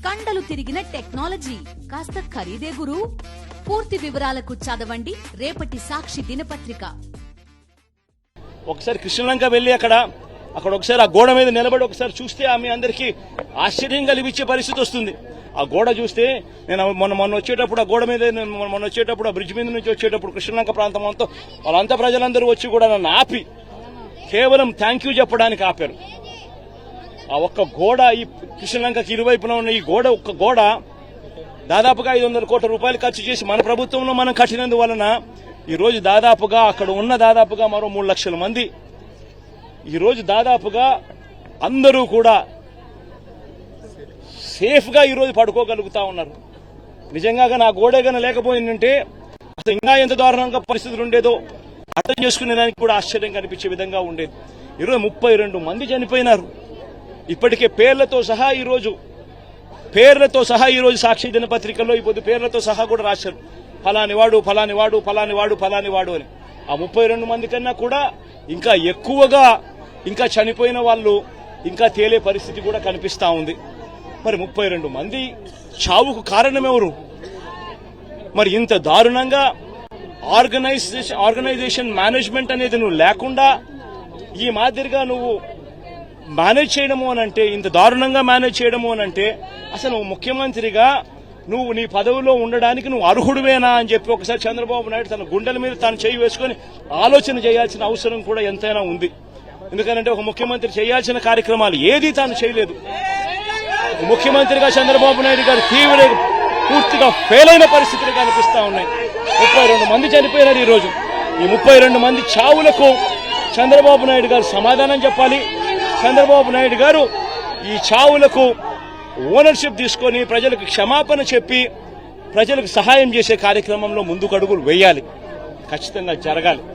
కండలు తిరిగిన టెక్నాలజీ కాస్త ఖరీదే గురు. పూర్తి వివరాలకు చదవండి రేపటి సాక్షి దినపత్రిక. ఒకసారి కృష్ణలంక వెళ్లి అక్కడ ఒకసారి ఆ గోడ మీద నిలబడి ఒకసారి చూస్తే ఆమె అందరికీ ఆశ్చర్యం కలిగించే పరిస్థితి వస్తుంది. ఆ గోడ చూస్తే నేను మొన్న వచ్చేటప్పుడు ఆ గోడ మీద మొన్న వచ్చేటప్పుడు ఆ బ్రిడ్జ్ మీద నుంచి వచ్చేటప్పుడు కృష్ణలంక ప్రాంతం అంతా వాళ్ళంతా ప్రజలందరూ వచ్చి కూడా నన్ను ఆపి కేవలం థ్యాంక్ యూ చెప్పడానికి ఆపారు. ఆ ఒక్క గోడ ఈ కృష్ణలంకకి ఇరువైపున ఉన్న ఈ గోడ ఒక్క గోడ దాదాపుగా 500 కోట్ల రూపాయలు ఖర్చు చేసి మన ప్రభుత్వంలో మనం కట్టినందువలన ఈ రోజు దాదాపుగా అక్కడ ఉన్న దాదాపుగా మరో 3 లక్షల మంది ఈ రోజు దాదాపుగా అందరూ కూడా సేఫ్ గా ఈ రోజు పడుకోగలుగుతా ఉన్నారు. నిజంగా నా గోడేగానే లేకపోయిందంటే అసలు ఇంకా ఎంత దారుణంగా పరిస్థితులు ఉండేదో అర్థం చేసుకునే దానికి కూడా ఆశ్చర్యం కనిపించే విధంగా ఉండేది. ఈరోజు 32 మంది చనిపోయినారు. ఇప్పటికే పేర్లతో సహా ఈ రోజు సాక్షి దినపత్రికల్లో ఇప్పుడు పేర్లతో సహా కూడా రాశారు. ఫలానివాడు ఫలానివాడు ఫలానివాడు ఫలానివాడు అని. ఆ 32 మంది కన్నా కూడా ఇంకా ఎక్కువగా ఇంకా చనిపోయిన వాళ్ళు ఇంకా తేలే పరిస్థితి కూడా కనిపిస్తా ఉంది. మరి 32 మంది చావుకు కారణమెవరు? మరి ఇంత దారుణంగా ఆర్గనైజేషన్ మేనేజ్మెంట్ అనేది నువ్వు లేకుండా ఈ మాదిరిగా నువ్వు మేనేజ్ చేయడము అనంటే, ఇంత దారుణంగా మేనేజ్ చేయడము అనంటే అసలు నువ్వు ముఖ్యమంత్రిగా నువ్వు నీ పదవిలో ఉండడానికి నువ్వు అర్హుడువేనా అని చెప్పి ఒకసారి చంద్రబాబు నాయుడు తన గుండెల మీద తాను చేయి వేసుకుని ఆలోచన చేయాల్సిన అవసరం కూడా ఎంతైనా ఉంది. ఎందుకంటే ఒక ముఖ్యమంత్రి చేయాల్సిన కార్యక్రమాలు ఏదీ తాను చేయలేదు. ముఖ్యమంత్రిగా చంద్రబాబు నాయుడు గారు పూర్తిగా ఫెయిల్ అయిన పరిస్థితులు కనిపిస్తా ఉన్నాయి. 32 మంది చనిపోయినారు. ఈ రోజు ఈ 32 మంది చావులకు చంద్రబాబు నాయుడు గారు సమాధానం చెప్పాలి. చంద్రబాబు నాయుడు గారు ఈ చావులకు ఓనర్షిప్ తీసుకొని ప్రజలకు క్షమాపణ చెప్పి ప్రజలకు సహాయం చేసే కార్యక్రమంలో ముందుకు అడుగులు వేయాలి. ఖచ్చితంగా జరగాలి.